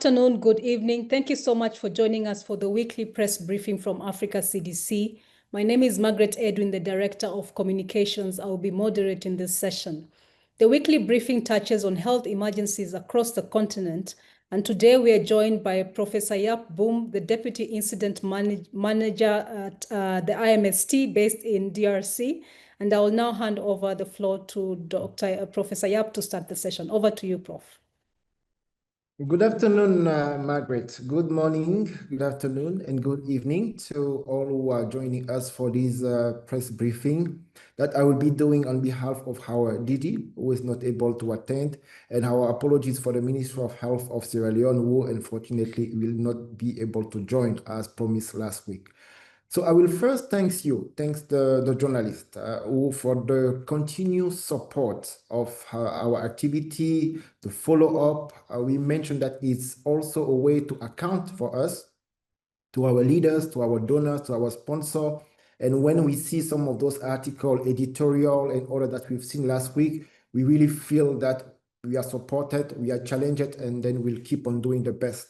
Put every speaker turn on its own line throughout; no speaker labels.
afternoon, good evening. Thank you so much for joining us for the weekly press briefing from Africa CDC. My name is Margaret Edwin, the Director of Communications. I will be moderating this session. The weekly briefing touches on health emergencies across the continent, and today we are joined by Professor Yap Boom, the Deputy Incident Manager at the IMST based in DRC. And I will now hand over the floor to Professor Yap to start the session. Over to you, Prof.
Good afternoon, Margaret. Good morning, good afternoon, and good evening to all who are joining us for this press briefing that I will be doing on behalf of our DD, who is not able to attend, and our apologies for the Ministry of Health of Sierra Leone, who unfortunately will not be able to join as promised last week. So I will first thanks the journalist who for the continued support of our activity, the follow-up. We mentioned that it's also a way to account for us, to our leaders, to our donors, to our sponsor. And when we see some of those articles, editorial and all that we've seen last week, we really feel that we are supported, we are challenged, and then we'll keep on doing the best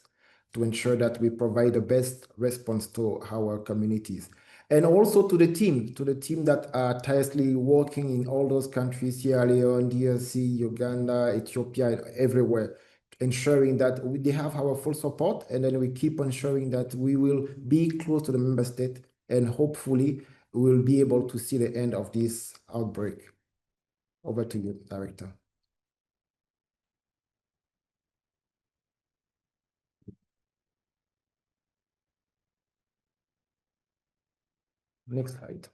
to ensure that we provide the best response to our communities. And also to the team that are tirelessly working in all those countries, Sierra Leone, DRC, Uganda, Ethiopia, everywhere, ensuring that they have our full support, and then we keep ensuring that we will be close to the member state, and hopefully we will be able to see the end of this outbreak. Over to you, Director. Next slide.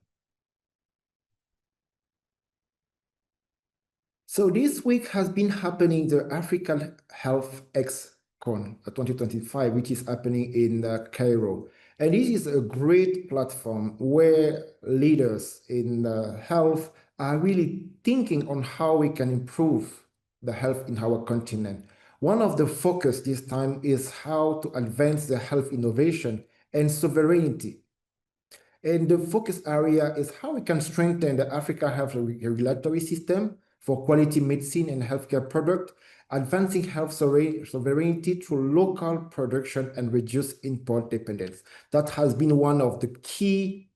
So this week has been happening the African Health XCon 2025, which is happening in Cairo. And this is a great platform where leaders in health are really thinking on how we can improve the health in our continent. One of the focus this time is how to advance the health innovation and sovereignty. And the focus area is how we can strengthen the Africa health regulatory system for quality medicine and healthcare product, advancing health sovereignty through local production and reduce import dependence. That has been one of the key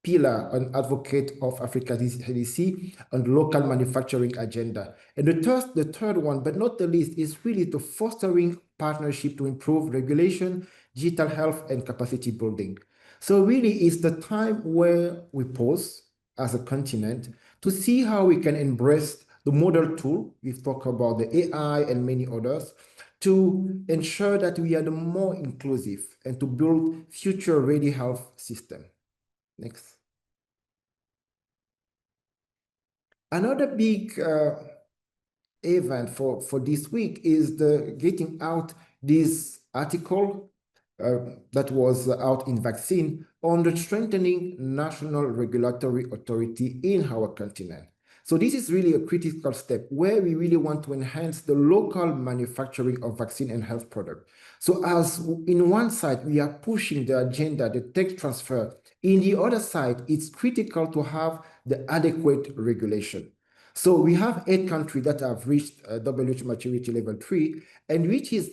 pillar and advocate of Africa CDC and local manufacturing agenda. And the third one, but not the least, is really the fostering partnership to improve regulation, digital health, and capacity building. So really it's the time where we pause as a continent to see how we can embrace the model tool. We've talked about the AI and many others to ensure that we are the more inclusive and to build future-ready health system. Next. Another big event for this week is the getting out this article that was out in Vaccine on the strengthening national regulatory authority in our continent. So this is really a critical step where we really want to enhance the local manufacturing of vaccine and health products. So as in one side, we are pushing the agenda, the tech transfer. In the other side, it's critical to have the adequate regulation. So we have 8 countries that have reached WHO maturity level 3, and which is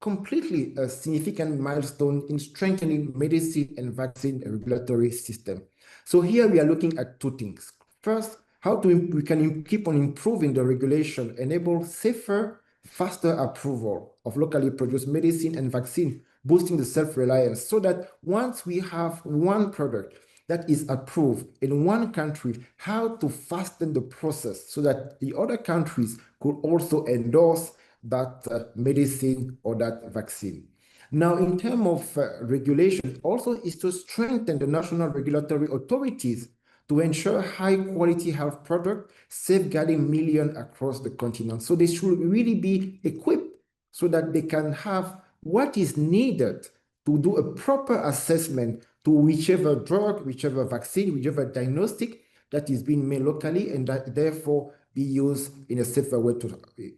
completely a significant milestone in strengthening medicine and vaccine regulatory system. So here we are looking at 2 things. First, how we can keep on improving the regulation, enable safer, faster approval of locally produced medicine and vaccine, boosting the self-reliance, so that once we have one product that is approved in one country, how to fasten the process so that the other countries could also endorse that medicine or that vaccine. Now, in terms of regulation, also is to strengthen the national regulatory authorities to ensure high-quality health products, safeguarding millions across the continent. So they should really be equipped so that they can have what is needed to do a proper assessment to whichever drug, whichever vaccine, whichever diagnostic that is being made locally, and that therefore be used in a safer way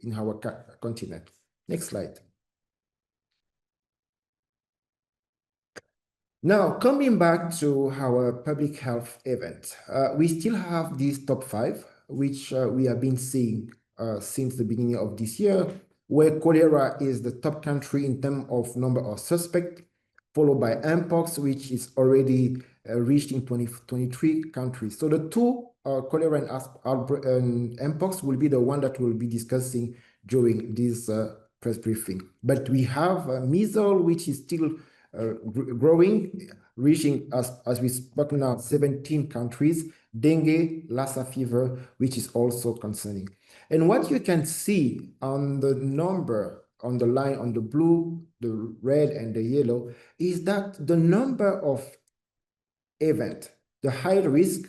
in our continent. Next slide. Now, coming back to our public health event, we still have these top 5, which we have been seeing since the beginning of this year. where cholera is the top country in terms of number of suspects, followed by Mpox, which is already reached in 23 countries. So the two, cholera and Mpox, will be the one that we'll be discussing during this press briefing. But we have measles, which is still growing, reaching, as we spoke now, 17 countries, dengue, Lassa fever, which is also concerning. And what you can see on the number, on the line, on the blue, the red, and the yellow, is that the number of events, the high risk,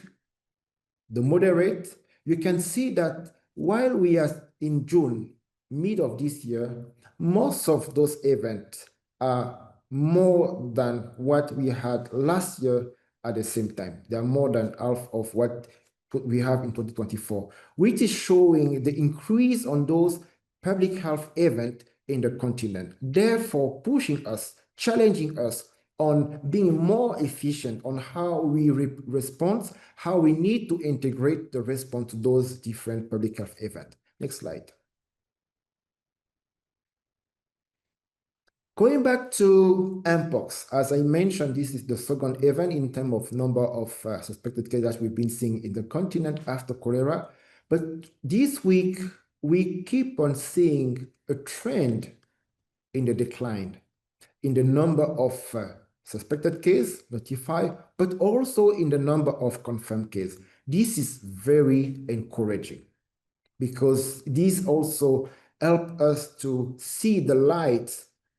the moderate, you can see that while we are in June, mid of this year, most of those events are more than what we had last year at the same time. They are more than half of what we have in 2024, which is showing the increase on those public health events in the continent, therefore pushing us, challenging us on being more efficient on how we respond, how we need to integrate the response to those different public health events. Next slide. Going back to Mpox, as I mentioned, this is the second event in terms of number of suspected cases that we've been seeing in the continent after cholera. But this week, we keep on seeing a trend in the decline in the number of suspected cases notified, but also in the number of confirmed cases. This is very encouraging because this also helps us to see the light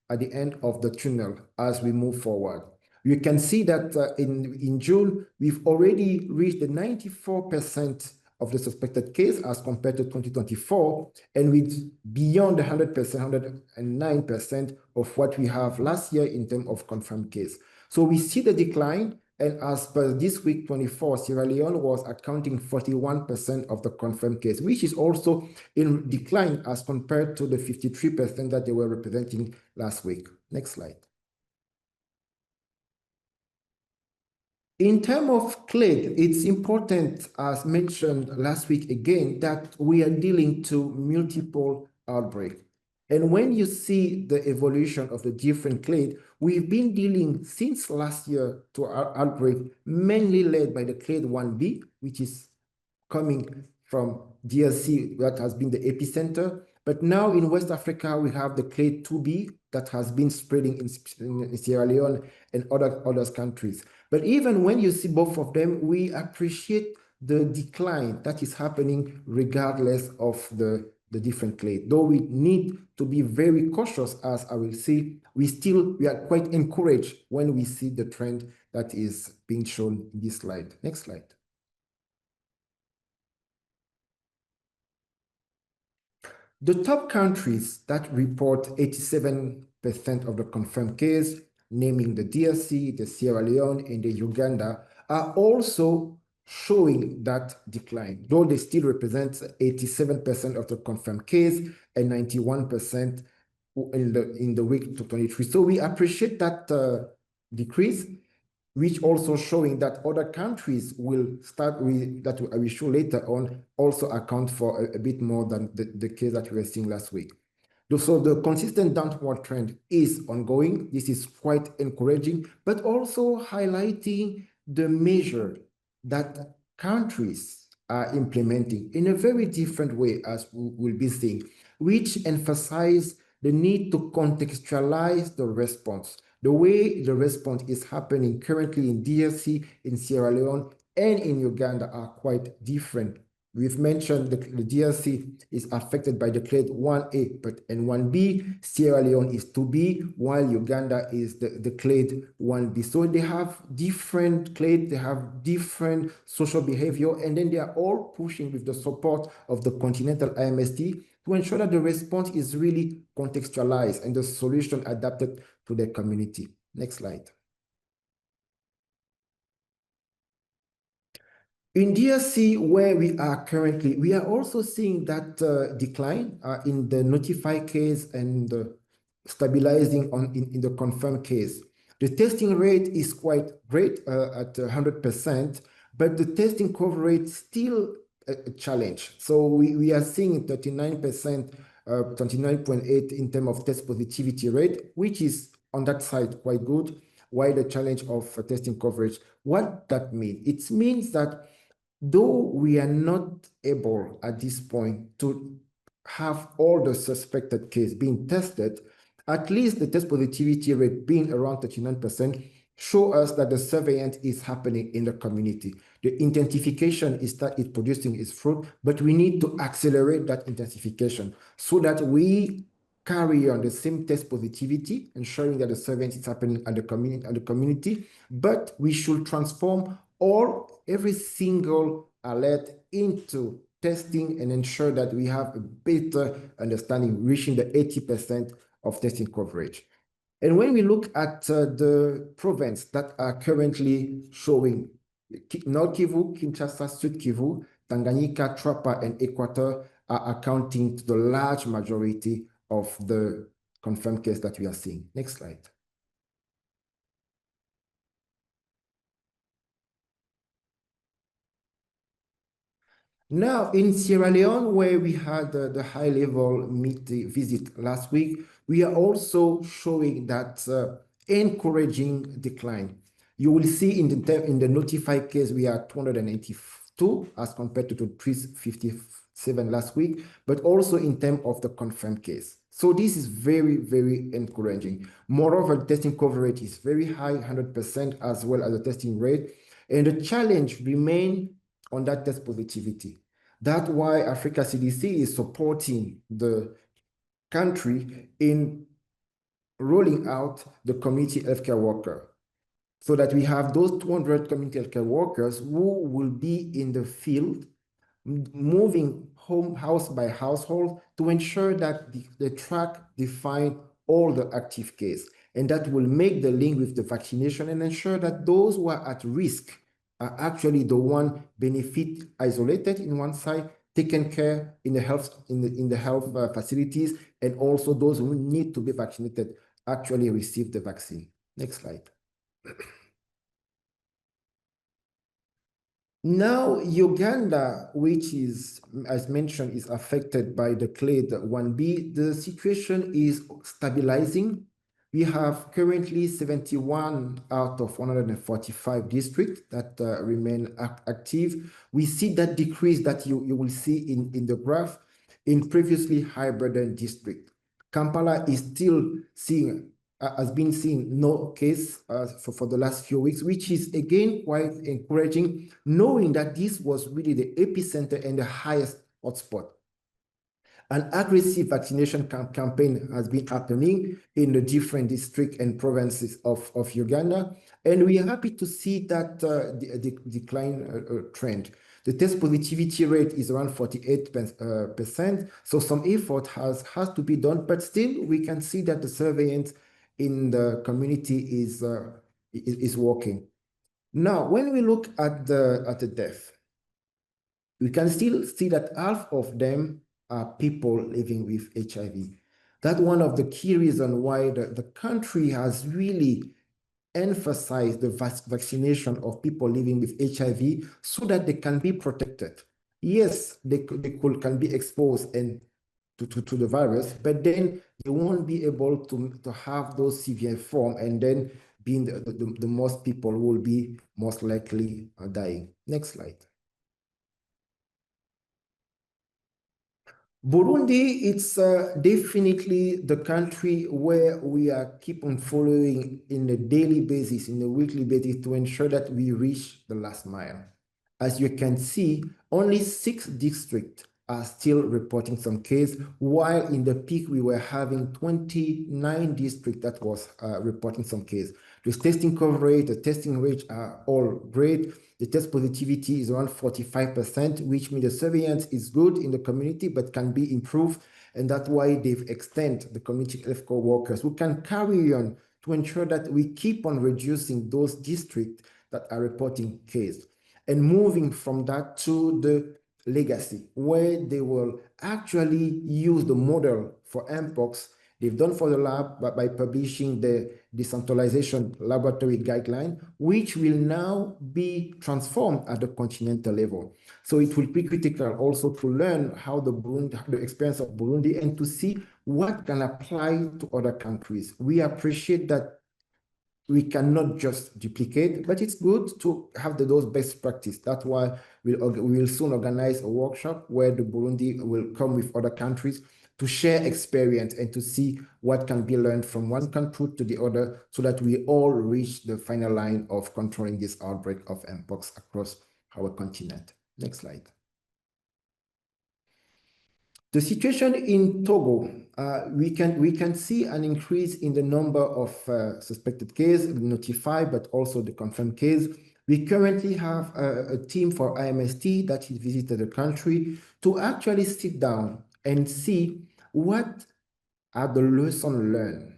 at the end of the tunnel as we move forward. You can see that in June, we've already reached the 94% of the suspected case as compared to 2024, and with beyond 100%, 109% of what we have last year in terms of confirmed case. So we see the decline, and as per this week 24, Sierra Leone was accounting 41% of the confirmed case, which is also in decline as compared to the 53% that they were representing last week. Next slide. In terms of clade, it's important, as mentioned last week again, that we are dealing to multiple outbreaks. And when you see the evolution of the different clade, we've been dealing since last year to our outbreak, mainly led by the clade 1B, which is coming from DRC, that has been the epicenter. But now in West Africa, we have the clade 2B that has been spreading in Sierra Leone and other countries. But even when you see both of them, we appreciate the decline that is happening regardless of the different clade. Though we need to be very cautious, as I will say, we are quite encouraged when we see the trend that is being shown in this slide. Next slide. The top countries that report 87% of the confirmed case, naming the DRC, the Sierra Leone, and the Uganda, are also showing that decline, though they still represent 87% of the confirmed case and 91% in the week to 23. So we appreciate that decrease, which also showing that other countries will start with, that I will show later on, also account for a bit more than the case that we were seeing last week. So the consistent downward trend is ongoing. This is quite encouraging, but also highlighting the measure that countries are implementing in a very different way, as we will be seeing, which emphasize the need to contextualize the response. The way the response is happening currently in DRC, in Sierra Leone, and in Uganda are quite different. We've mentioned the DRC is affected by the clade 1A and 1B. Sierra Leone is 2B, while Uganda is the clade 1B. So they have different clade, they have different social behavior, and then they are all pushing with the support of the continental IMST to ensure that the response is really contextualized and the solution adapted to their community. Next slide. In DRC, where we are currently, we are also seeing that decline in the notified case and stabilizing in the confirmed case. The testing rate is quite great at 100%, but the testing coverage still a challenge. So we are seeing 39% 29.8 in terms of test positivity rate, which is on that side quite good. Why the challenge of testing coverage? What that means? It means that though we are not able at this point to have all the suspected case being tested, at least the test positivity rate being around 39% show us that the surveillance is happening in the community. The intensification is producing its fruit, but we need to accelerate that intensification so that we carry on the same test positivity, ensuring that the surveillance is happening at the community, but we should transform every single alert into testing and ensure that we have a better understanding, reaching the 80% of testing coverage. And when we look at the provinces that are currently showing, North Kivu, Kinshasa, Sud Kivu, Tanganyika, Trapa, and Equator are accounting to the large majority of the confirmed case that we are seeing. Next slide. Now, in Sierra Leone, where we had the high-level visit last week, we are also showing that encouraging decline. You will see in the notified case, we are 282 as compared to 357 last week, but also in terms of the confirmed case. So this is very, very encouraging. Moreover, testing coverage is very high, 100%, as well as the testing rate. And the challenge remains on that test positivity. That's why Africa CDC is supporting the country in rolling out the community healthcare worker, so that we have those 200 community healthcare workers who will be in the field, moving house by household to ensure that the track define all the active case. And that will make the link with the vaccination and ensure that those who are at risk are actually the one benefit isolated in one side, taken care in the health facilities, and also those who need to be vaccinated actually receive the vaccine. Next slide. Now, Uganda, which is, as mentioned, is affected by the clade 1B, the situation is stabilizing. We have currently 71 out of 145 districts that remain active. We see that decrease that you will see in the graph in previously high burden district. Kampala is still has been seeing no case for the last few weeks, which is again quite encouraging, knowing that this was really the epicenter and the highest hotspot. An aggressive vaccination campaign has been happening in the different districts and provinces of Uganda, and we are happy to see that decline trend. The test positivity rate is around 48%, so some effort has to be done, but still we can see that the surveillance in the community is working. Now, when we look at the death, we can still see that half of them are people living with HIV. That's one of the key reasons why the country has really emphasized the vaccination of people living with HIV so that they can be protected. Yes, they can be exposed and to the virus, but then they won't be able to have those severe form, and then being the most people will be most likely dying. Next slide. Burundi, it's definitely the country where we are keep on following in a daily basis, in a weekly basis, to ensure that we reach the last mile. As you can see, only 6 districts are still reporting some case, while in the peak we were having 29 districts that was reporting some case. The testing coverage, the testing rate are all great. The test positivity is around 45%, which means the surveillance is good in the community, but can be improved. And that's why they've extended the community health care workers who can carry on to ensure that we keep on reducing those districts that are reporting case. And moving from that to the legacy, where they will actually use the model for Mpox they've done for the lab by publishing the decentralization laboratory guideline, which will now be transformed at the continental level. So it will be critical also to learn how the experience of Burundi and to see what can apply to other countries. We appreciate that we cannot just duplicate, but it's good to have those best practice. That's why we will soon organize a workshop where the Burundi will come with other countries to share experience and to see what can be learned from one country to the other so that we all reach the final line of controlling this outbreak of Mpox across our continent. Next slide. The situation in Togo, we can see an increase in the number of suspected cases notified, but also the confirmed case. We currently have a team for IMST that has visited the country to actually sit down and see what are the lessons learned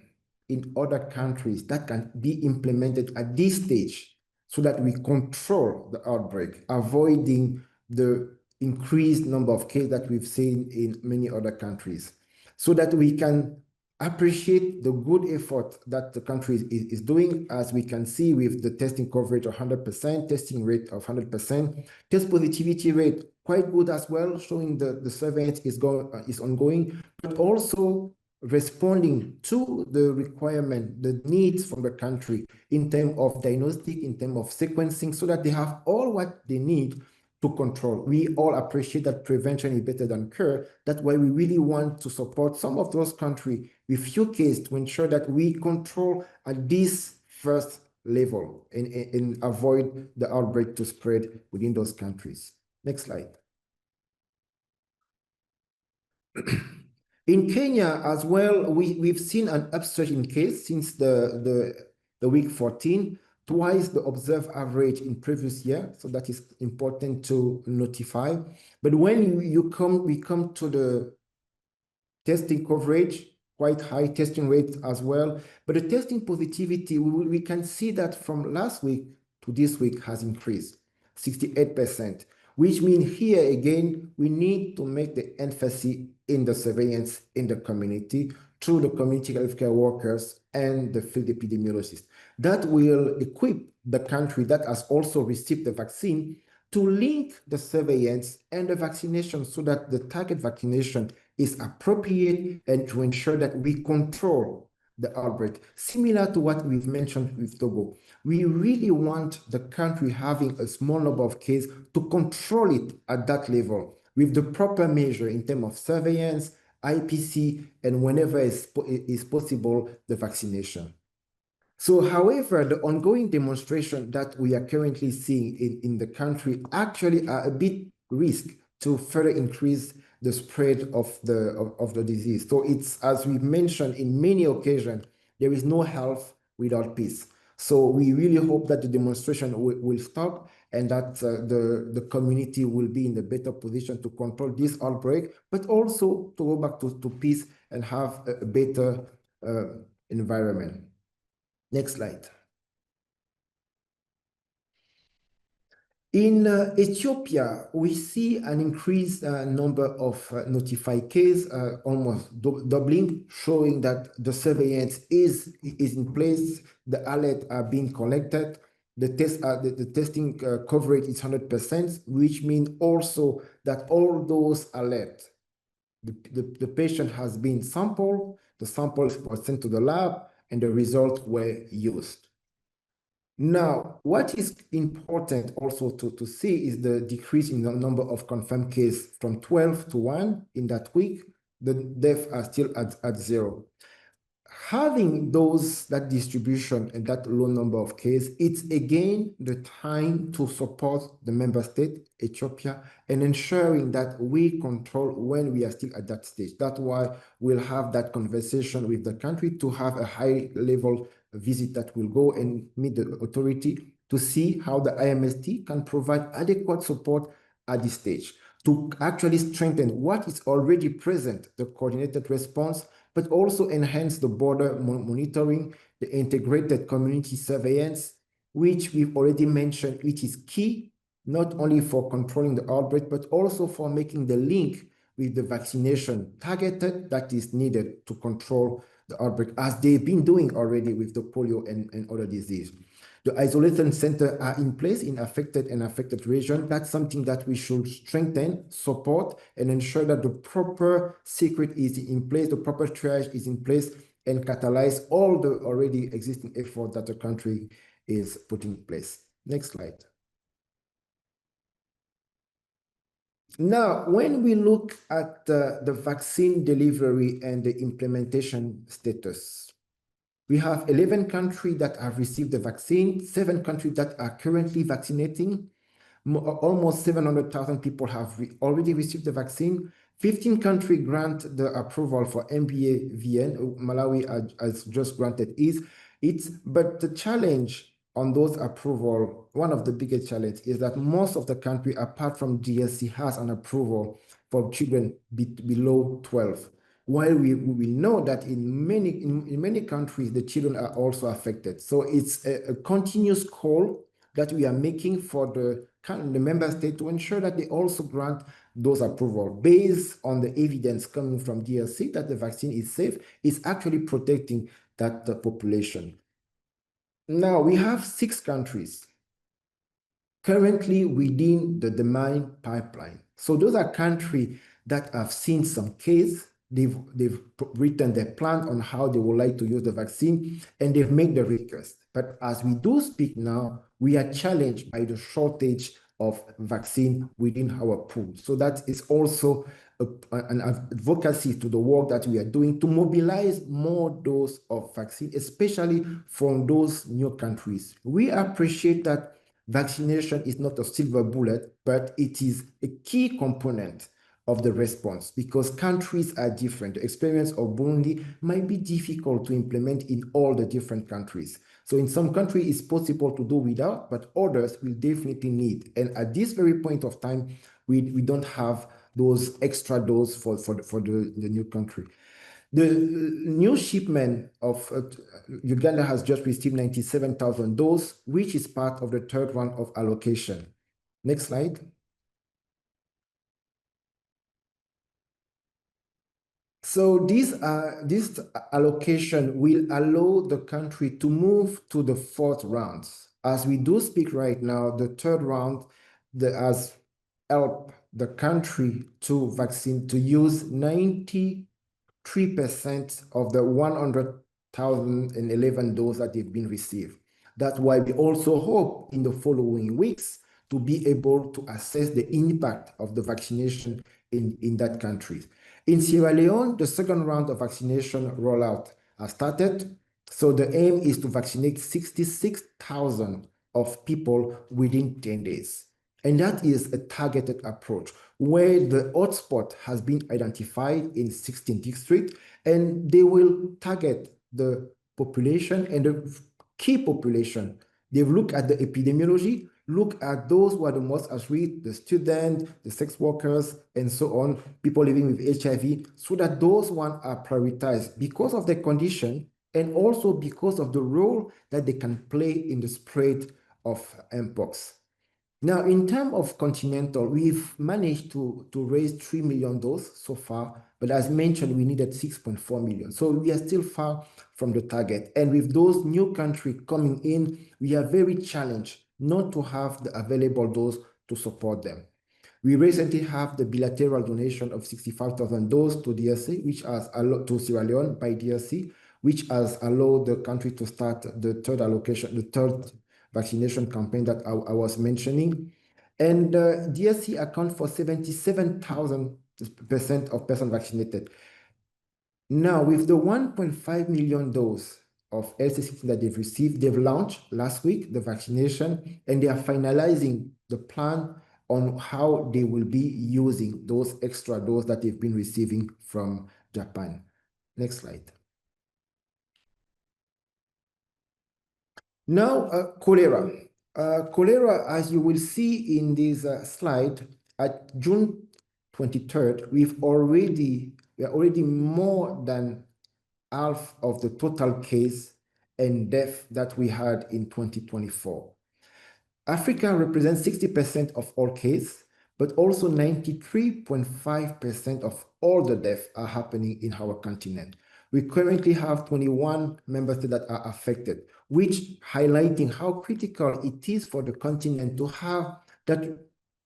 in other countries that can be implemented at this stage so that we control the outbreak, avoiding the increased number of cases that we've seen in many other countries, so that we can appreciate the good effort that the country is doing, as we can see with the testing coverage of 100%, testing rate of 100%, test positivity rate quite good as well, showing the surveillance is ongoing, but also responding to the requirement, the needs from the country in terms of diagnostic, in terms of sequencing, so that they have all what they need to control. We all appreciate that prevention is better than cure. That's why we really want to support some of those countries with few cases to ensure that we control at this first level and avoid the outbreak to spread within those countries. Next slide. In Kenya as well, we've seen an upsurge in case since the week 14, twice the observed average in previous year. So that is important to notify. But when we come to the testing coverage, quite high testing rate as well. But the testing positivity, we can see that from last week to this week has increased 68%, which means here again, we need to make the emphasis in the surveillance in the community through the community healthcare workers and the field epidemiologists. That will equip the country that has also received the vaccine to link the surveillance and the vaccination so that the target vaccination is appropriate and to ensure that we control the outbreak. Similar to what we've mentioned with Togo, we really want the country having a small number of cases to control it at that level with the proper measure in terms of surveillance, IPC, and whenever is possible, the vaccination. So, however, the ongoing demonstration that we are currently seeing in the country actually are a bit risk to further increase the spread of the disease. So it's, as we mentioned in many occasions, there is no health without peace. So we really hope that the demonstration will stop and that the community will be in a better position to control this outbreak, but also to go back to peace and have a better environment. Next slide. In Ethiopia, we see an increased number of notified cases, almost doubling, showing that the surveillance is in place, the alerts are being collected, the testing coverage is 100%, which means also that all those alerts, the patient has been sampled, the samples were sent to the lab, and the results were used. Now, what is important also to see is the decrease in the number of confirmed cases from 12 to 1 in that week. The deaths are still at 0. Having that distribution and that low number of cases, it's again the time to support the member state, Ethiopia, and ensuring that we control when we are still at that stage. That's why we'll have that conversation with the country to have a high level visit that will go and meet the authority to see how the IMST can provide adequate support at this stage to actually strengthen what is already present, the coordinated response, but also enhance the border monitoring, the integrated community surveillance, which we've already mentioned, which is key, not only for controlling the outbreak, but also for making the link with the vaccination targeted that is needed to control the outbreak, as they've been doing already with the polio and other disease. The isolation centers are in place in affected region. That's something that we should strengthen, support, and ensure that the proper secret is in place, the proper triage is in place, and catalyze all the already existing effort that the country is putting in place. Next slide. Now, when we look at the vaccine delivery and the implementation status, we have 11 countries that have received the vaccine, 7 countries that are currently vaccinating. Almost 700,000 people have already received the vaccine. 15 countries grant the approval for MVA-VN. Malawi has just granted it. But the challenge on those approval, one of the biggest challenges is that most of the country, apart from DRC, has an approval for children below 12. While we know that in many countries, the children are also affected. So it's a continuous call that we are making for the member state to ensure that they also grant those approval based on the evidence coming from DRC that the vaccine is safe, is actually protecting that population. Now, we have 6 countries currently within the demand pipeline. So those are countries that have seen some case, they've written their plan on how they would like to use the vaccine, and they've made the request. But as we do speak now, we are challenged by the shortage of vaccine within our pool. So that is also an advocacy to the work that we are doing to mobilize more doses of vaccine, especially from those new countries. We appreciate that vaccination is not a silver bullet, but it is a key component of the response because countries are different. The experience of Burundi might be difficult to implement in all the different countries. So in some countries, it's possible to do without, but others will definitely need. And at this very point of time, we don't have those extra doses for the new country. The new shipment of Uganda has just received 97,000 doses, which is part of the 3rd round of allocation. Next slide. So this allocation will allow the country to move to the 4th round. As we do speak right now, the 3rd round has helped the country to use 93% of the 100,011 doses that they've been received. That's why we also hope in the following weeks to be able to assess the impact of the vaccination in that country. In Sierra Leone, the 2nd round of vaccination rollout has started. So the aim is to vaccinate 66,000 of people within 10 days. And that is a targeted approach where the hotspot has been identified in 16 districts, and they will target the population and the key population. They've looked at the epidemiology, look at those who are the most at risk, the students, the sex workers, and so on, people living with HIV, so that those ones are prioritized because of their condition and also because of the role that they can play in the spread of Mpox. Now, in terms of continental, we've managed to raise 3 million doses so far, but as mentioned, we needed 6.4 million. So we are still far from the target. And with those new countries coming in, we are very challenged not to have the available doses to support them. We recently have the bilateral donation of 65,000 doses to DRC, which has allowed to Sierra Leone by DRC, which has allowed the country to start the 3rd allocation, the 3rd vaccination campaign that I was mentioning. And DRC accounts for 77,000% of persons vaccinated. Now, with the 1.5 million doses of LC16 that they've received, they've launched last week the vaccination, and they are finalizing the plan on how they will be using those extra doses that they've been receiving from Japan. Next slide. Now, cholera. Cholera, as you will see in this slide, at June 23rd, we are already more than half of the total case and death that we had in 2024. Africa represents 60% of all cases, but also 93.5% of all the deaths are happening in our continent. We currently have 21 member states that are affected, which highlighting how critical it is for the continent to have that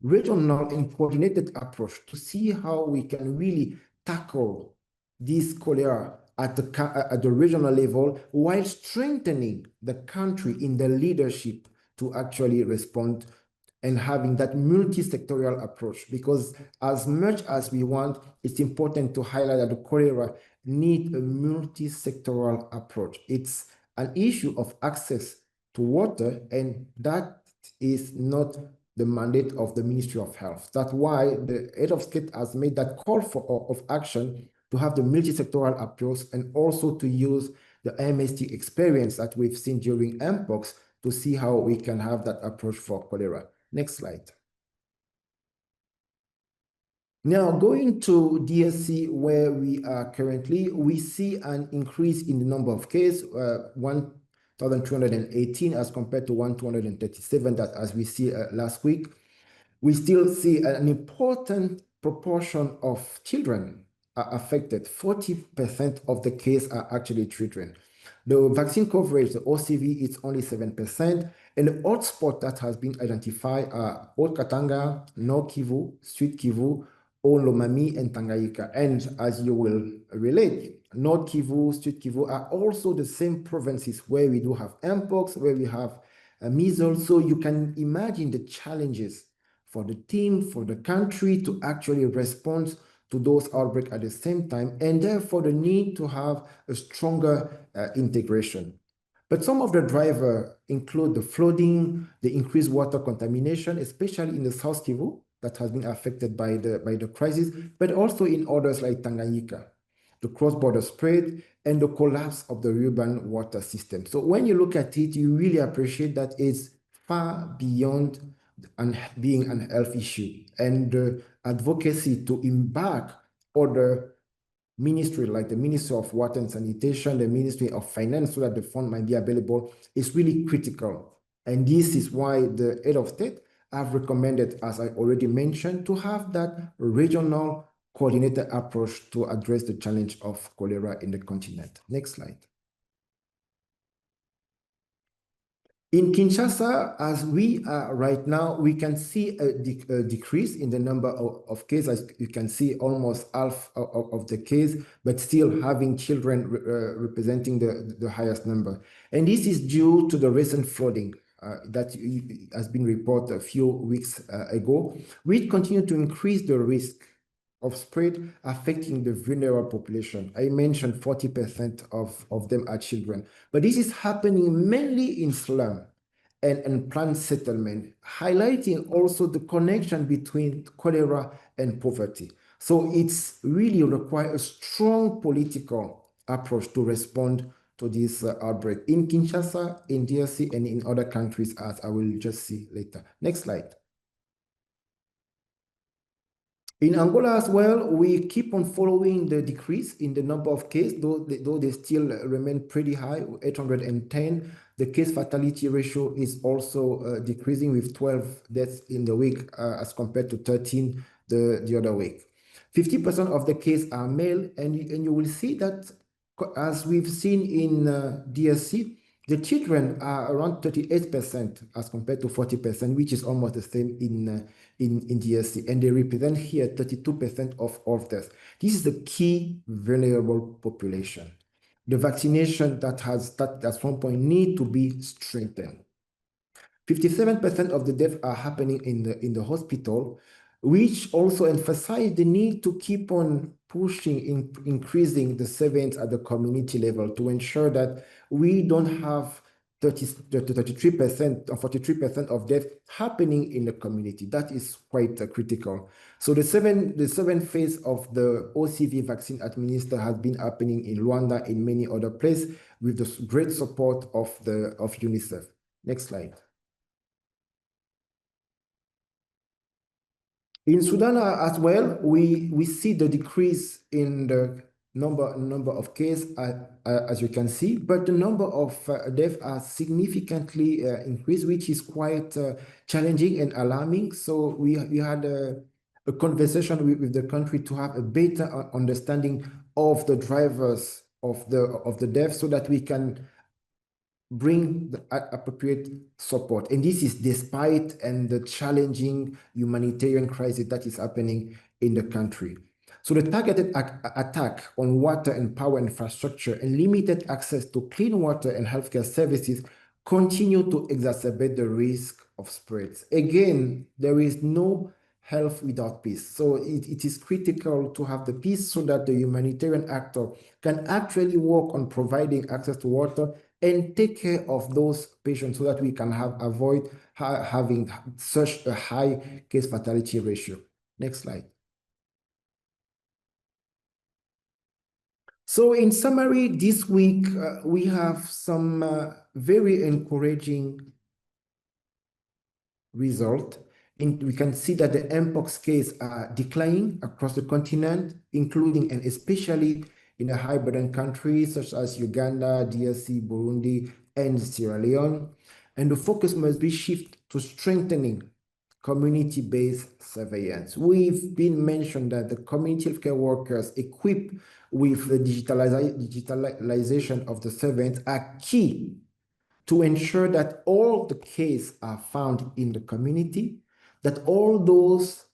regional and coordinated approach to see how we can really tackle this cholera at the regional level while strengthening the country in the leadership to actually respond and having that multi-sectorial approach. Because as much as we want, it's important to highlight that the cholera need a multi-sectorial approach. It's an issue of access to water, and that is not the mandate of the Ministry of Health. That's why the head of state has made that call of action to have the multi-sectorial approach and also to use the MST experience that we've seen during Mpox to see how we can have that approach for cholera. Next slide. Now, going to DRC, where we are currently, we see an increase in the number of cases, 1,218 as compared to 1,237 that as we see last week. We still see an important proportion of children are affected. 40% of the cases are actually children. The vaccine coverage, the OCV, is only 7%. And the hotspot that has been identified are Old Katanga, Nord Kivu, Sud Kivu, Olomami, and Tanganyika. And as you will relate, Nord Kivu, Sud Kivu are also the same provinces where we do have Mpox, where we have measles. So you can imagine the challenges for the team, for the country to actually respond to those outbreaks at the same time, and therefore the need to have a stronger integration. But some of the drivers include the flooding, the increased water contamination, especially in the South Kivu that has been affected by the crisis, but also in others like Tanganyika, the cross-border spread, and the collapse of the urban water system. So when you look at it, you really appreciate that it's far beyond being an health issue, and the advocacy to embark other ministry like the Ministry of Water and Sanitation, the Ministry of Finance, so that the fund might be available, is really critical. And this is why the head of state have recommended, as I already mentioned, to have that regional coordinated approach to address the challenge of cholera in the continent. Next slide. In Kinshasa, as we are right now, we can see a decrease in the number of cases. As you can see, almost half of the case, but still having children representing the highest number. And this is due to the recent flooding that has been reported a few weeks ago, which continue to increase the risk of spread affecting the vulnerable population. I mentioned 40% of them are children, but this is happening mainly in slum and planned settlement, highlighting also the connection between cholera and poverty. So it's really requires a strong political approach to respond to this outbreak in Kinshasa, in DRC, and in other countries, as I will just see later. Next slide. In Angola as well, we keep on following the decrease in the number of cases, though they still remain pretty high, 810. The case fatality ratio is also decreasing with 12 deaths in the week as compared to 13 the other week. 50% of the cases are male, and you will see that as we've seen in DRC, the children are around 38% as compared to 40%, which is almost the same in DRC, and they represent here 32% of all deaths. This is the key vulnerable population. The vaccination that at one point need to be strengthened. 57% of the deaths are happening in the hospital, which also emphasize the need to keep on pushing, increasing the surveillance at the community level to ensure that we don't have 33% or 43% of deaths happening in the community. That is quite critical. So the seven phase of the OCV vaccine administered has been happening in Rwanda, in many other places, with the great support of UNICEF. Next slide. In Sudan as well, we see the decrease in the number of cases, as you can see, but the number of deaths are significantly increased, which is quite challenging and alarming. So we had a conversation with the country to have a better understanding of the drivers of the death so that we can bring the appropriate support. And this is despite the challenging humanitarian crisis that is happening in the country. So the targeted attack on water and power infrastructure and limited access to clean water and healthcare services continue to exacerbate the risk of spreads. Again, there is no health without peace. So it is critical to have the peace so that the humanitarian actor can actually work on providing access to water and take care of those patients so that we can avoid having such a high case fatality ratio. Next slide. So in summary, this week, we have some very encouraging result. We can see that the Mpox cases are declining across the continent, including and especially in the high burden countries such as Uganda, DRC, Burundi, and Sierra Leone. And the focus must be shifted to strengthening community-based surveillance. We've been mentioned that the community healthcare workers equipped with the digitalization of the surveillance are key to ensure that all the cases are found in the community, that all those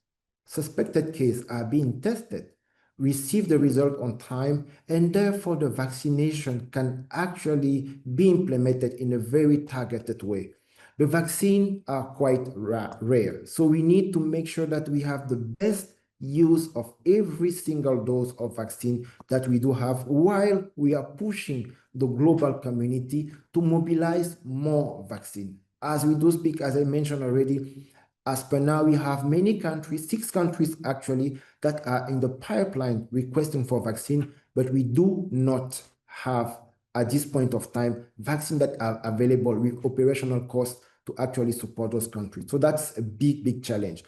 suspected cases are being tested, receive the result on time, and therefore the vaccination can actually be implemented in a very targeted way. The vaccines are quite rare, so we need to make sure that we have the best use of every single dose of vaccine that we do have while we are pushing the global community to mobilize more vaccine. As we do speak, as I mentioned already, as per now, we have many countries, 6 countries actually, that are in the pipeline requesting for vaccine, but we do not have, at this point of time, vaccine that are available with operational costs to actually support those countries. So that's a big, big challenge.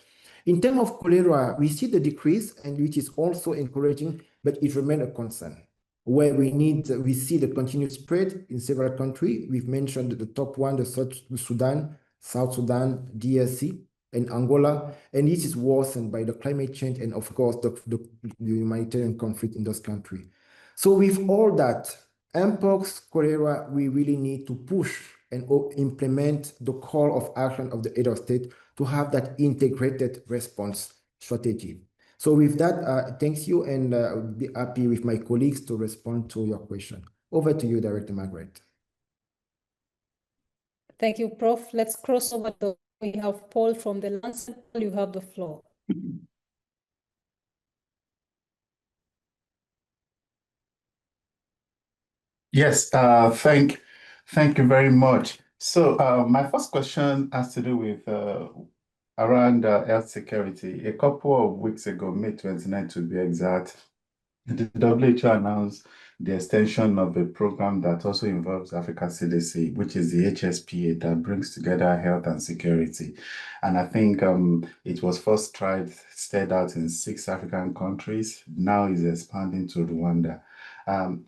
In terms of cholera, we see the decrease, and which is also encouraging, but it remains a concern. Where we see the continued spread in several countries. We've mentioned the top one, the Sudan, South Sudan, DRC, and Angola, and this is worsened by the climate change and, of course, the humanitarian conflict in those countries. So with all that, Mpox, cholera, we really need to push and implement the call of action of the head of state to have that integrated response strategy. So with that, thanks you, and I'll be happy with my colleagues to respond to your question. Over to you, Director Margaret.
Thank you, Prof. Let's cross over to, we have Paul from the Lancet. You have the floor.
Yes, thank you very much. So my first question has to do with around health security. A couple of weeks ago, May 29 to be exact, the WHO announced the extension of a program that also involves Africa CDC, which is the HSPA, that brings together health and security. And I think it was first started out in 6 African countries. Now is expanding to Rwanda.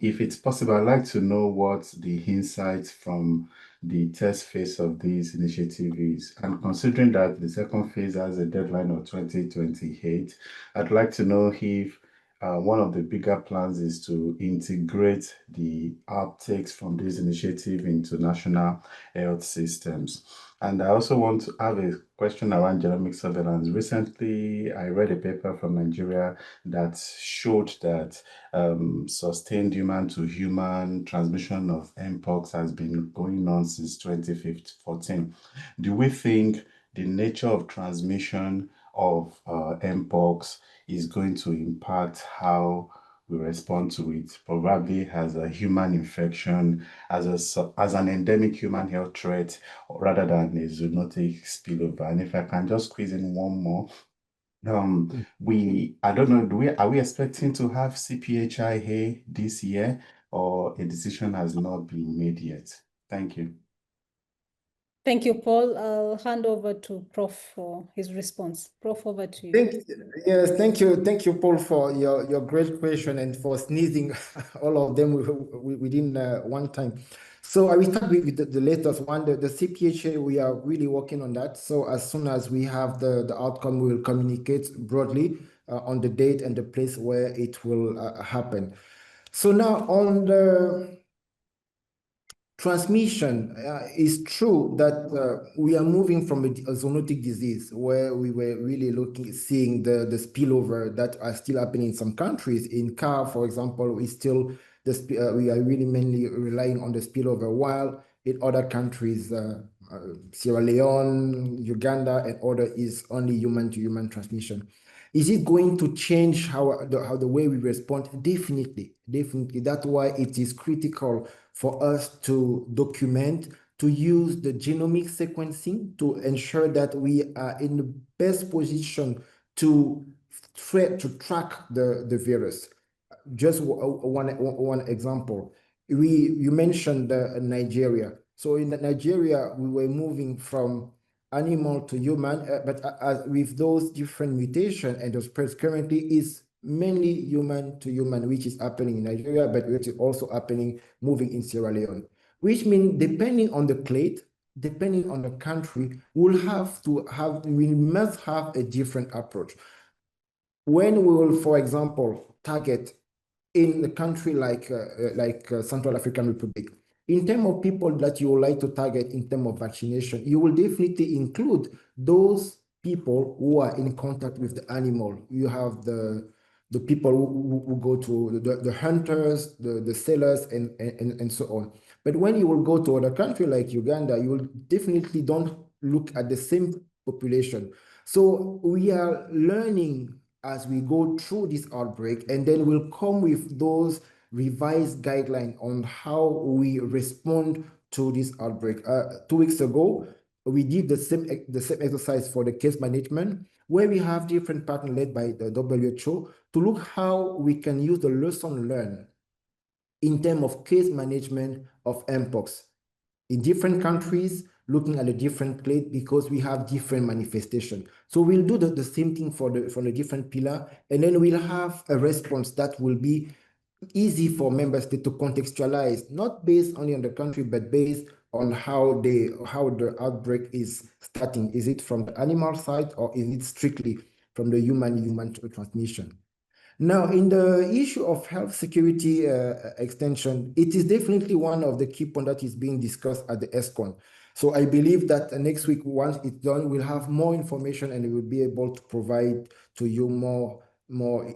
If it's possible, I'd like to know what the insights from the test phase of this initiative is. And considering that the second phase has a deadline of 2028, I'd like to know if one of the bigger plans is to integrate the uptakes from this initiative into national health systems. And I also want to have a question around genomic surveillance. Recently, I read a paper from Nigeria that showed that sustained human-to-human transmission of Mpox has been going on since 2014. Do we think the nature of transmission of Mpox is going to impact how we respond to it, probably as a human infection, as an endemic human health threat, rather than a zoonotic spillover? And if I can just squeeze in one more, I don't know, are we expecting to have CPHIA this year, or a decision has not been made yet? Thank you.
Thank you, Paul. I'll hand over to Prof for his response. Prof, over to you.
Yes, thank you, Paul, for your great question and for sneezing all of them within one time. So I will start with the latest one, the CPHA. We are really working on that. So as soon as we have the outcome, we will communicate broadly on the date and the place where it will happen. So now on the transmission, it's true that we are moving from a zoonotic disease where we were really seeing the spillover that are still happening in some countries. In CAR, for example, we are really mainly relying on the spillover, while in other countries, Sierra Leone, Uganda, and other is only human-to-human transmission. Is it going to change how the way we respond? Definitely. That's why it is critical for us to document, to use the genomic sequencing to ensure that we are in the best position to track the virus. Just one example. You mentioned Nigeria. So in Nigeria, we were moving from animal to human, but with those different mutations and the spreads currently is mainly human to human, which is happening in Nigeria, but which is also happening moving in Sierra Leone, which means depending on the clade, depending on the country, we must have a different approach. When we will, for example, target in a country like Central African Republic, in terms of people that you would like to target in terms of vaccination, you will definitely include those people who are in contact with the animal. You have the people who go to the hunters, the sellers, and so on. But when you will go to other country like Uganda, you will definitely don't look at the same population. So we are learning as we go through this outbreak, and then we'll come with those revised guidelines on how we respond to this outbreak. 2 weeks ago, we did the same exercise for the case management, where we have different partners led by the WHO to look how we can use the lesson learned in terms of case management of Mpox in different countries, looking at a different plate because we have different manifestation. So we'll do the same thing for the different pillar, and then we'll have a response that will be easy for member states to contextualize, not based only on the country, but based on how the outbreak is starting. Is it from the animal side or is it strictly from the human transmission? Now, in the issue of health security extension, it is definitely one of the key points that is being discussed at the ESCON. So I believe that next week, once it's done, we'll have more information and we will be able to provide to you more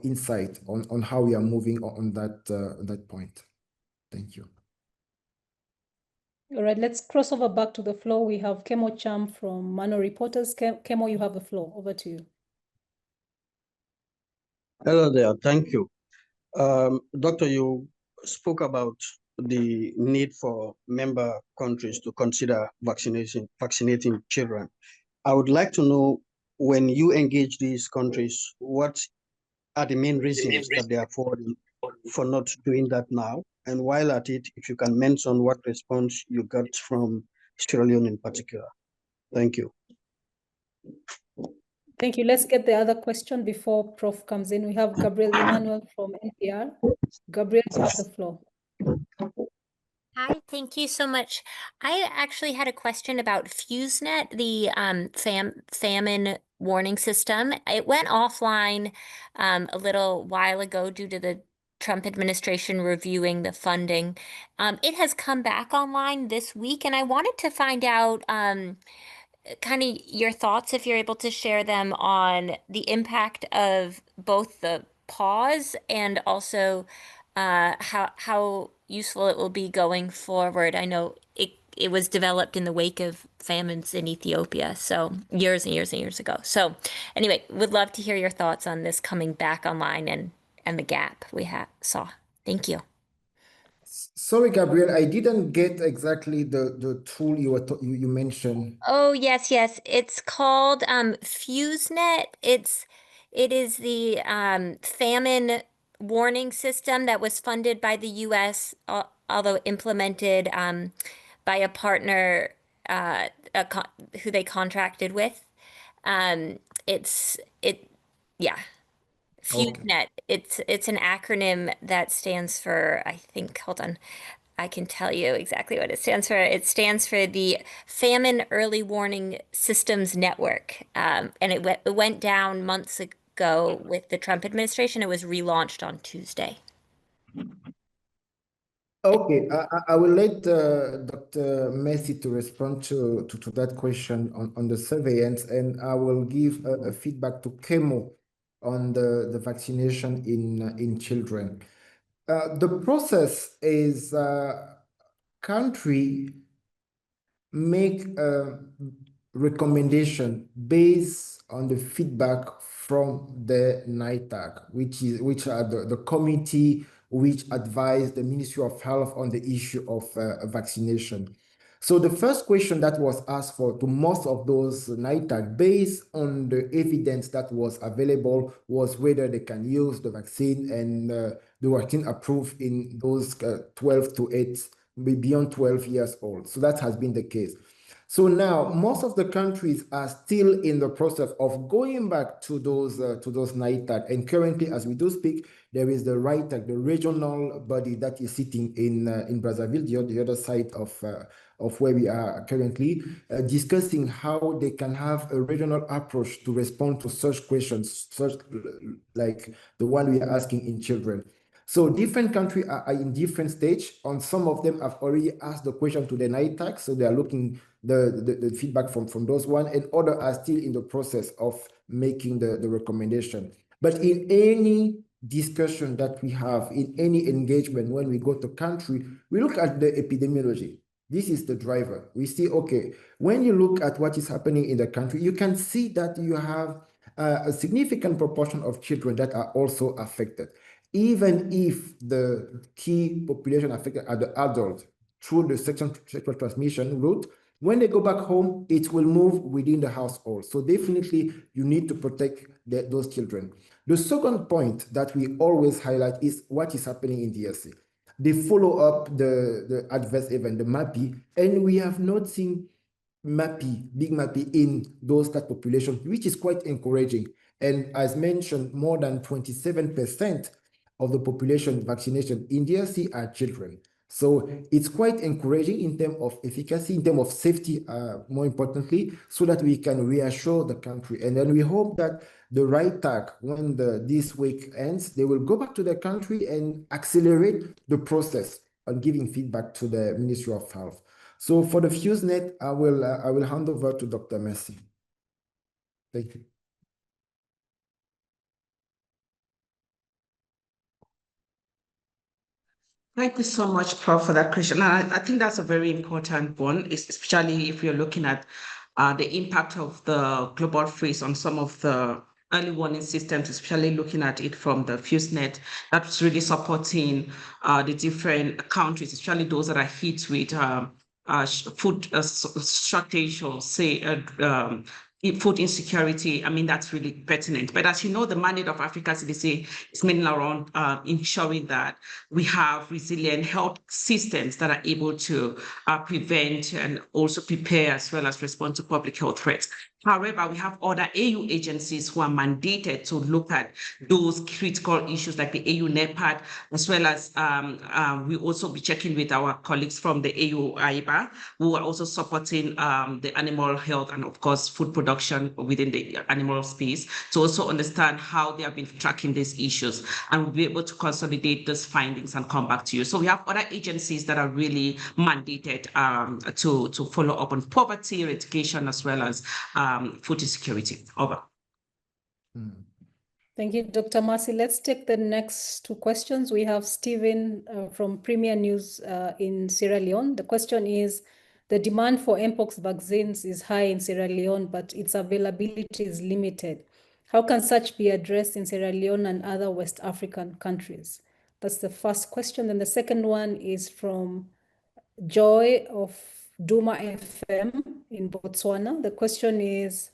insight on how we are moving on that point. Thank you.
All right, let's cross over back to the floor. We have Kemo Cham from Mano Reporters. Kemo, you have the floor. Over to you.
Hello there. Thank you. Doctor, you spoke about the need for member countries to consider vaccinating children. I would like to know, when you engage these countries, what are the main reasons that they are for not doing that now? And while at it, if you can mention what response you got from Sierra Leone in particular. Thank you.
Thank you. Let's get the other question before Prof comes in. We have Gabriel Emmanuel from NPR. Gabriel, you have the floor.
Hi, thank you so much. I actually had a question about FuseNet, the famine warning system. It went offline a little while ago due to the Trump administration reviewing the funding. It has come back online this week, and I wanted to find out kind of your thoughts, if you're able to share them, on the impact of both the pause and also how useful it will be going forward. I know it was developed in the wake of famines in Ethiopia, so years and years and years ago. So anyway, would love to hear your thoughts on this coming back online and the gap we saw. Thank you.
Sorry, Gabriel, I didn't get exactly the tool you mentioned.
Oh, yes. It's called FuseNet. It is the famine warning system that was funded by the US, although implemented by a partner who they contracted with. FuseNet. It's an acronym that stands for, I think, hold on, I can tell you exactly what it stands for. It stands for the Famine Early Warning Systems Network. And it went down months ago with the Trump administration. It was relaunched on Tuesday.
Okay, I will let Dr. Messi to respond to that question on the surveillance, and I will give a feedback to Kemo on the vaccination in children. The process is country make a recommendation based on the feedback from the NITAG, which are the committee which advised the Ministry of Health on the issue of vaccination. So the first question that was asked for to most of those NITAG, based on the evidence that was available, was whether they can use the vaccine, and the vaccine approved in those 12 to 8, beyond 12 years old. So that has been the case. So now most of the countries are still in the process of going back to those NITAG, and currently, as we do speak, there is the RITAG, the regional body that is sitting in Brazzaville, the other side of where we are currently, discussing how they can have a regional approach to respond to such questions, such like the one we are asking in children. So different countries are in different stage. On some of them have already asked the question to the NITAG, so they are looking the feedback from those one, and others are still in the process of making the recommendation. But in any discussion that we have, in any engagement, when we go to country, we look at the epidemiology. This is the driver. We see, okay, when you look at what is happening in the country, you can see that you have a significant proportion of children that are also affected. Even if the key population affected are the adults through the sexual transmission route, when they go back home, it will move within the household. So definitely you need to protect those children. The second point that we always highlight is what is happening in DRC. They follow up the adverse event, the MAPI, and we have not seen big MAPI in those that population, which is quite encouraging. And as mentioned, more than 27% of the population vaccination in DRC are children. So it's quite encouraging in terms of efficacy, in terms of safety, more importantly, so that we can reassure the country. And then we hope that the RITAG, when this week ends, they will go back to the country and accelerate the process on giving feedback to the Ministry of Health. So for the FuseNet, I will hand over to Dr. Messi. Thank you.
Thank you so much, Prof, for that question. I think that's a very important one, especially if you're looking at the impact of the global freeze on some of the early warning systems, especially looking at it from the FuseNet, that's really supporting the different countries, especially those that are hit with food shortage or say food insecurity. I mean, that's really pertinent. But as you know, the mandate of Africa CDC is mainly around ensuring that we have resilient health systems that are able to prevent and also prepare as well as respond to public health threats. However, we have other AU agencies who are mandated to look at those critical issues like the AU NEPAD, as well as we also be checking with our colleagues from the AU AIBA, who are also supporting the animal health and of course food production within the animal space, to also understand how they have been tracking these issues, and we'll be able to consolidate those findings and come back to you. So we have other agencies that are really mandated to follow up on poverty eradication as well as food insecurity. Over.
Thank you, Dr. Mercy. Let's take the next two questions. We have Stephen from Premier News in Sierra Leone. The question is, the demand for Mpox vaccines is high in Sierra Leone, but its availability is limited. How can such be addressed in Sierra Leone and other West African countries? That's the first question. And the second one is from Joy of Duma FM in Botswana. The question is,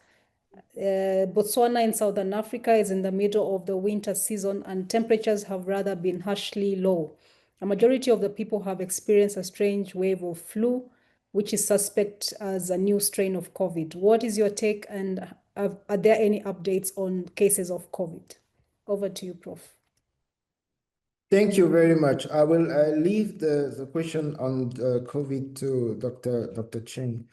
Botswana in Southern Africa is in the middle of the winter season and temperatures have rather been harshly low. A majority of the people have experienced a strange wave of flu, which is suspect as a new strain of COVID. What is your take, and are there any updates on cases of COVID? Over to you, Prof.
Thank you very much. I will leave the question on COVID to Dr. Cheng.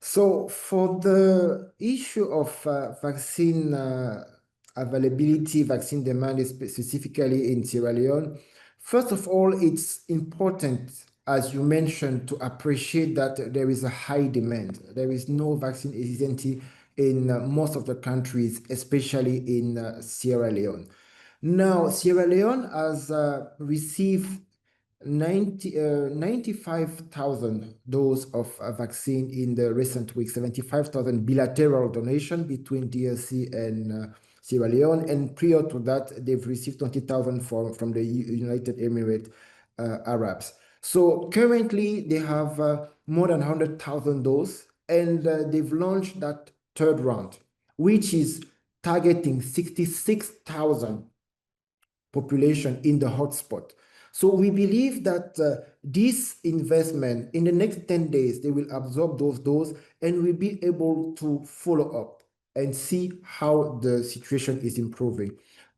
So for the issue of vaccine availability, vaccine demand, specifically in Sierra Leone, First of all, it's important, as you mentioned, to appreciate that there is a high demand. There is no vaccine hesitancy in most of the countries, especially in Sierra Leone. Now, Sierra Leone has received 95,000 doses of vaccine in the recent weeks, 75,000 bilateral donation between DRC and Sierra Leone, and prior to that, they've received 20,000 from the United Emirates Arabs. So currently, they have more than 100,000 doses, and they've launched that third round, which is targeting 66,000 population in the hotspot. So we believe that this investment, in the next 10 days, they will absorb those doses and will be able to follow up and see how the situation is improving.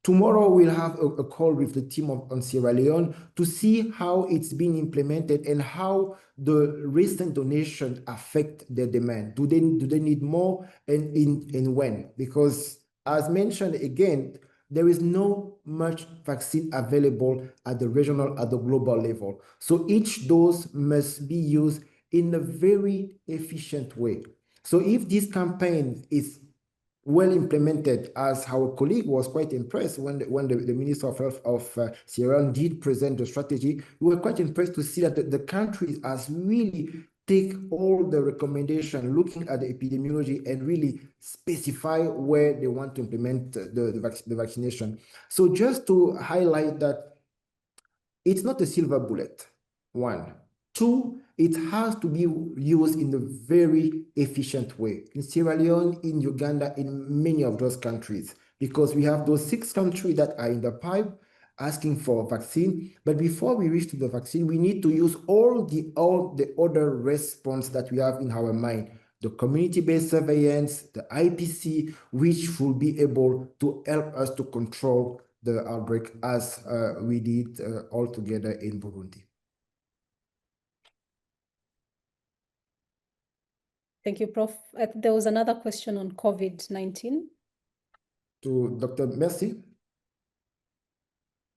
Tomorrow, we'll have a call with the team on Sierra Leone to see how it's being implemented and how the recent donation affect their demand. Do they need more, and when? Because as mentioned again, there is no much vaccine available at the regional, at the global level. So each dose must be used in a very efficient way. So if this campaign is well implemented, as our colleague was quite impressed when the Minister of Health of Sierra Leone did present the strategy, we were quite impressed to see that the country has really take all the recommendation, looking at the epidemiology, and really specify where they want to implement the vaccination. So just to highlight that it's not a silver bullet, one. Two, it has to be used in a very efficient way. In Sierra Leone, in Uganda, in many of those countries, because we have those 6 countries that are in the pipe asking for a vaccine. But before we reach to the vaccine, we need to use all the other response that we have in our mind. The community-based surveillance, the IPC, which will be able to help us to control the outbreak as we did all together in Burundi.
Thank you, Prof. There was another question on COVID-19.
To Dr. Merci.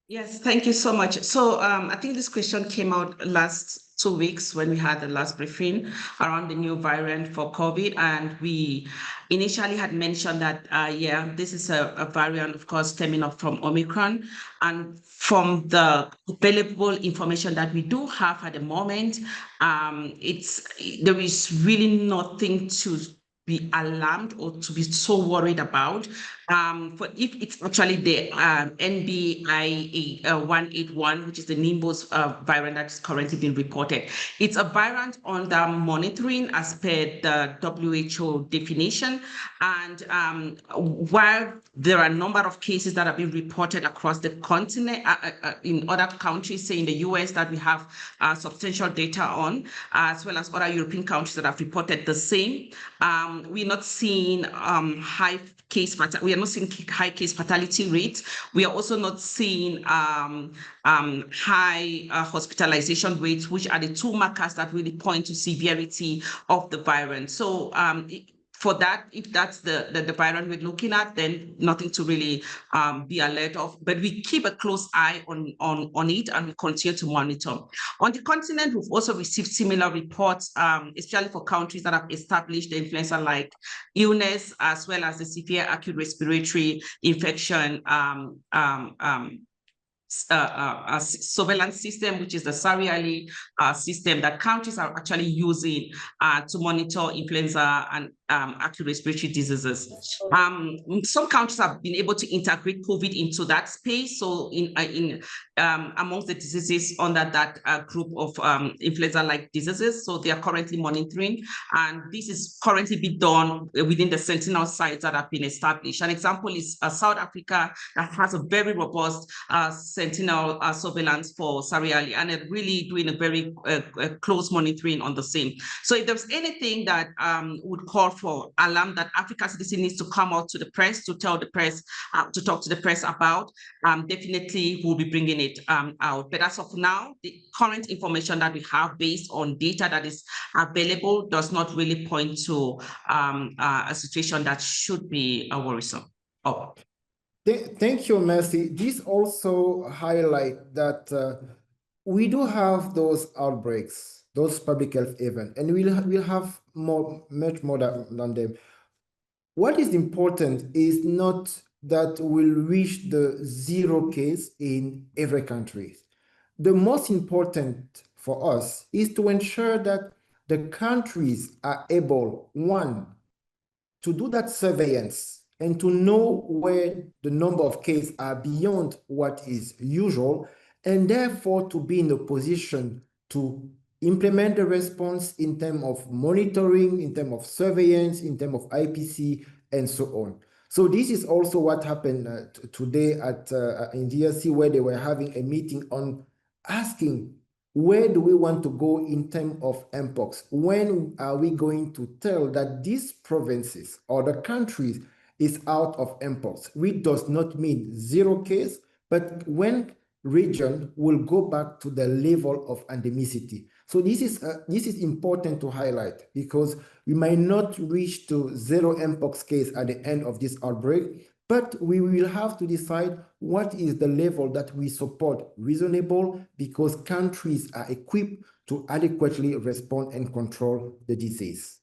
Yes, thank you so much. So I think this question came out last 2 weeks when we had the last briefing around the new variant for COVID. And we initially had mentioned that, yeah, this is a variant, of course, stemming up from Omicron. And from the available information that we do have at the moment, there is really nothing to be alarmed or to be so worried about. For if it's actually the NB181, which is the Nimbus variant that's currently being reported. It's a variant under monitoring as per the WHO definition. And while there are a number of cases that have been reported across the continent, in other countries, say in the US, that we have substantial data on, as well as other European countries that have reported the same, we're not seeing high case fatality rates. We are also not seeing high hospitalization rates, which are the 2 markers that really point to severity of the variant. So for that, if that's the variant we're looking at, then nothing to really be alert of. But we keep a close eye on it, and we continue to monitor. On the continent, we've also received similar reports, especially for countries that have established the influenza-like illness, as well as the severe acute respiratory infection surveillance system, which is the SARI system that countries are actually using to monitor influenza and acute respiratory diseases. Some countries have been able to integrate COVID into that space. So amongst the diseases under that group of influenza-like diseases, so they are currently monitoring, and this is currently being done within the sentinel sites that have been established. An example is South Africa, that has a very robust sentinel surveillance for SARI, and they're really doing a very close monitoring on the same. So if there's anything that would call for alarm that Africa CDC needs to come out to the press, to tell the press, to talk to the press about, definitely we'll be bringing it out. But as of now, the current information that we have based on data that is available does not really point to a situation that should be worrisome. Oh.
Thank you, Mercy. This also highlight that we do have those outbreaks, those public health events, and we'll have much more than them. What is important is not that we'll reach the 0 case in every country. The most important for us is to ensure that the countries are able, one, to do that surveillance and to know where the number of cases are beyond what is usual, and therefore to be in a position to implement the response in terms of monitoring, in terms of surveillance, in terms of IPC, and so on. So this is also what happened today in DRC, where they were having a meeting on asking, where do we want to go in terms of Mpox? When are we going to tell that these provinces or the countries is out of Mpox? Which does not mean 0 case, but when region will go back to the level of endemicity. So this is important to highlight, because we might not reach to 0 Mpox case at the end of this outbreak, but we will have to decide what is the level that we support reasonable, because countries are equipped to adequately respond and control the disease.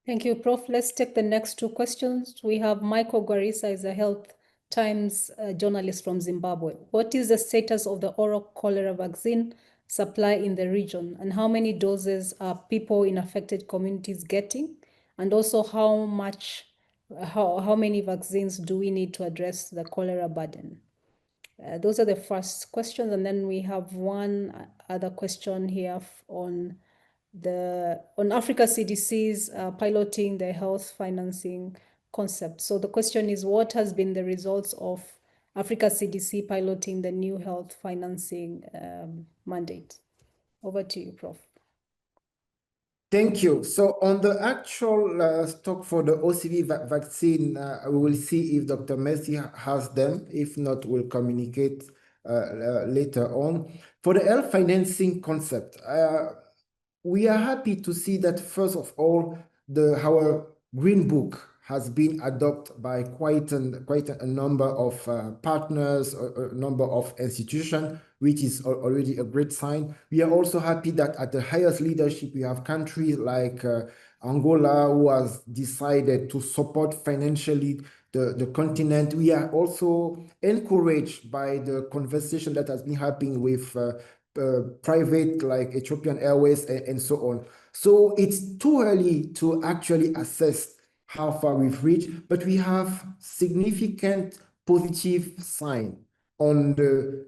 Thank you, Prof. Let's take the next 2 questions. We have Michael Guarisa, is a Health Times journalist from Zimbabwe. What is the status of the oral cholera vaccine supply in the region, and how many doses are people in affected communities getting? And also, how many vaccines do we need to address the cholera burden? Those are the first questions, and then we have one other question here on Africa CDC's piloting the health financing concept. So the question is, what has been the results of Africa CDC piloting the new health financing mandate? Over to you, Prof.
Thank you. So on the actual stock for the OCV vaccine, we will see if Dr. Mercy has them. If not, we'll communicate later on. For the health financing concept, we are happy to see that, first of all, our Green Book has been adopted by quite a number of partners, a number of institutions, which is already a great sign. We are also happy that at the highest leadership, we have countries like Angola, who has decided to support financially the continent. We are also encouraged by the conversation that has been happening with private, like Ethiopian Airways and so on. So it's too early to actually assess how far we've reached, but we have significant positive sign on the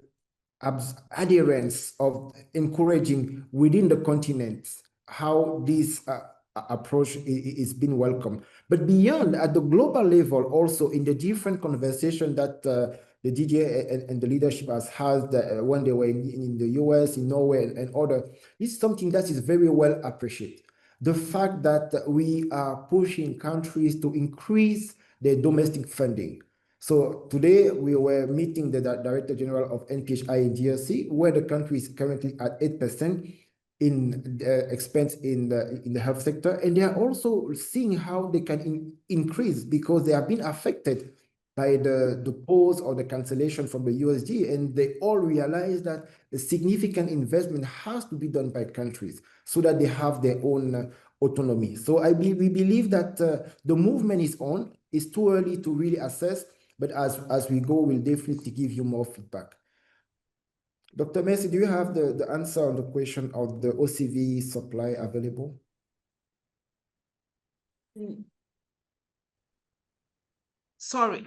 adherence of encouraging within the continent how this approach is being welcomed. But beyond, at the global level, also in the different conversation that the DGA and the leadership has had when they were in the US, in Norway, and other, this is something that is very well appreciated. The fact that we are pushing countries to increase their domestic funding. So today we were meeting the Director General of NPHI in DRC, where the country is currently at 8% in expense in the health sector, and they are also seeing how they can increase, because they have been affected by the pause or the cancellation from the USD, and they all realize that a significant investment has to be done by countries so that they have their own autonomy. So we believe that the movement is on. It's too early to really assess, but as we go, we'll definitely give you more feedback. Dr. Mercy, do you have the answer on the question of the OCV supply available?
Sorry,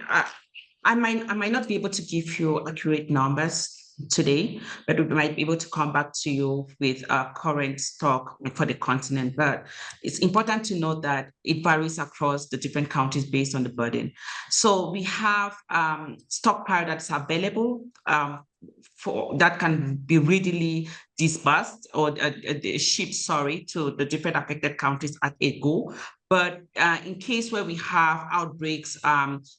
I might not be able to give you accurate numbers today, but we might be able to come back to you with our current stock for the continent. But it's important to note that it varies across the different countries based on the burden. So we have stockpile that's available for that can be readily disbursed or shipped, to the different affected countries at a go. But in case where we have outbreaks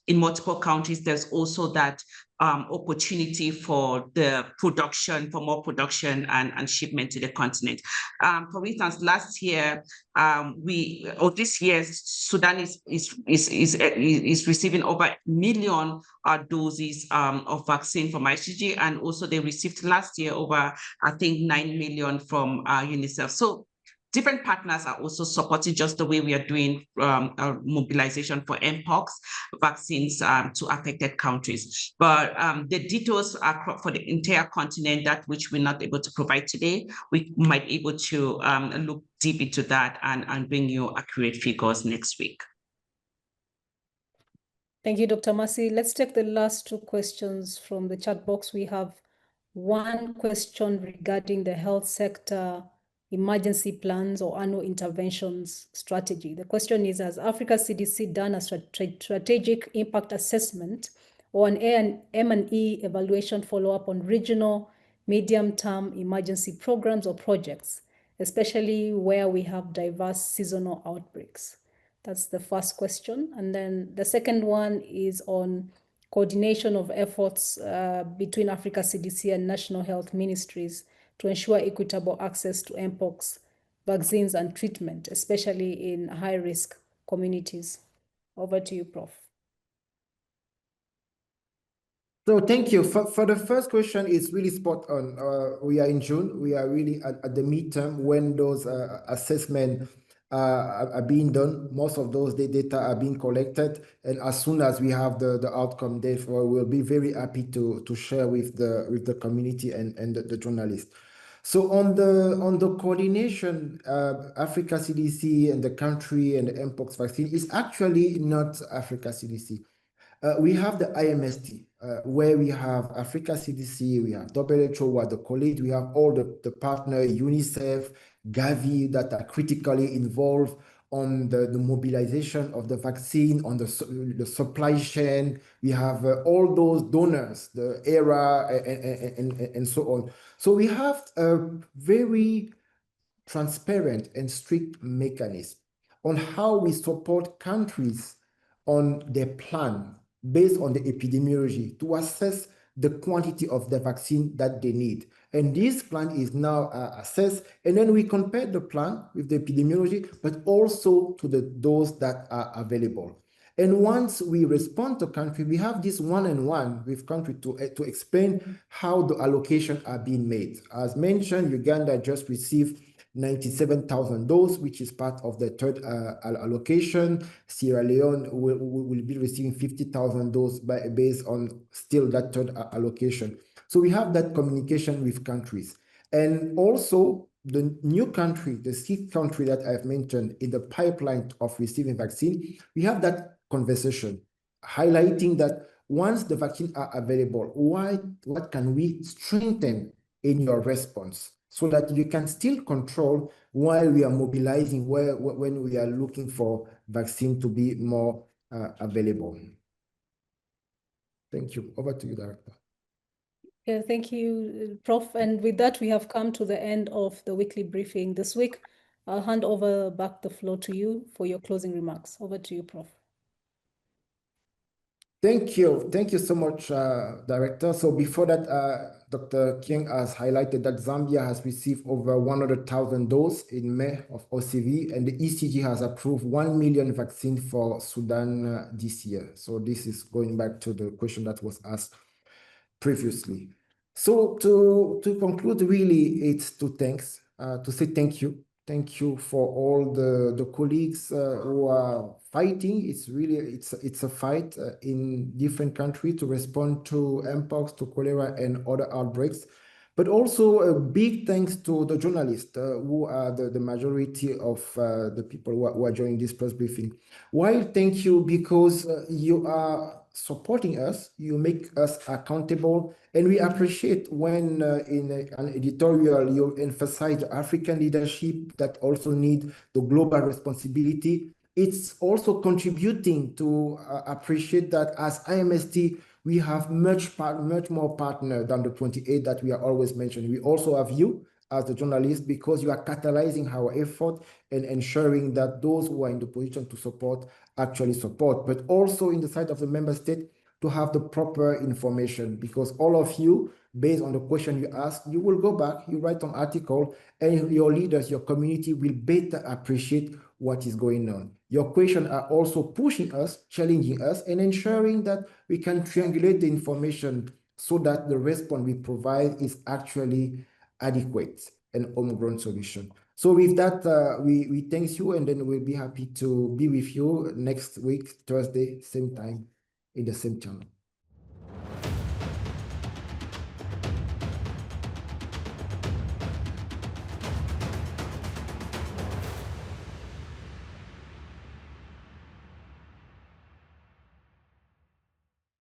in multiple countries, there's also that opportunity for the production, for more production and shipment to the continent. For instance, last year, this year, Sudan is receiving over 1 million doses of vaccine from ICG, and also they received last year over, I think, 9 million from UNICEF. So different partners are also supporting, just the way we are doing mobilization for Mpox vaccines to affected countries. But the details are for the entire continent, that which we're not able to provide today. We might be able to look deep into that and bring you accurate figures next week.
Thank you, Dr. Mercy. Let's take the last two questions from the chat box. We have one question regarding the health sector emergency plans or annual interventions strategy. The question is, has Africa CDC done a strategic impact assessment or an M&E evaluation follow-up on regional medium-term emergency programs or projects, especially where we have diverse seasonal outbreaks? That's the first question. And then the second one is on coordination of efforts between Africa CDC and national health ministries to ensure equitable access to Mpox vaccines and treatment, especially in high-risk communities. Over to you, Prof.
So thank you. For the first question, it's really spot on. We are in June. We are really at the midterm when those assessments are being done. Most of those data are being collected, and as soon as we have the outcome, therefore, we'll be very happy to share with the community and the journalists. So on the coordination, Africa CDC and the country and the Mpox vaccine is actually not Africa CDC. We have the IMST, where we have Africa CDC, we have WHO, we have the college, we have all the partner, UNICEF, Gavi, that are critically involved on the mobilization of the vaccine, on the supply chain. We have all those donors, the ERA and so on. So we have a very transparent and strict mechanism on how we support countries on their plan based on the epidemiology to assess the quantity of the vaccine that they need. And this plan is now assessed, and then we compare the plan with the epidemiology, but also to the dose that are available. And once we respond to country, we have this one-on-one with country to explain how the allocation are being made. As mentioned, Uganda just received 97,000 doses, which is part of the third allocation. Sierra Leone will be receiving 50,000 doses based on still that third allocation. So we have that communication with countries. And also the new country, the sixth country that I've mentioned in the pipeline of receiving vaccine, we have that conversation highlighting that once the vaccine are available, what can we strengthen in your response, so that you can still control while we are mobilizing, when we are looking for vaccine to be more available. Thank you. Over to you, Director.
Yeah, thank you, Prof. And with that, we have come to the end of the weekly briefing this week. I'll hand over back the floor to you for your closing remarks. Over to you, Prof.
Thank you. Thank you so much, Director. So before that, Dr. King has highlighted that Zambia has received over 100,000 doses in May of OCV, and the ECG has approved 1 million vaccine for Sudan this year. So this is going back to the question that was asked previously. So to conclude, really, it's to say thank you. Thank you for all the colleagues who are fighting. It's a fight in different countries to respond to Mpox, to cholera, and other outbreaks. But also a big thanks to the journalists who are the majority of the people who are joining this press briefing. Why thank you? Because you are supporting us, you make us accountable, and we appreciate when in an editorial you emphasize the African leadership that also need the global responsibility. It's also contributing to appreciate that as IMST, we have much more partner than the 28 that we are always mentioning. We also have you as the journalist, because you are catalyzing our effort and ensuring that those who are in the position to support actually support, but also in the side of the member state to have the proper information, because all of you, based on the question you ask, you will go back, you write an article, and your leaders, your community will better appreciate what is going on. Your questions are also pushing us, challenging us, and ensuring that we can triangulate the information so that the response we provide is actually adequate and homegrown solution. So with that, we thank you, and then we'll be happy to be with you next week, Thursday, same time, in the same channel.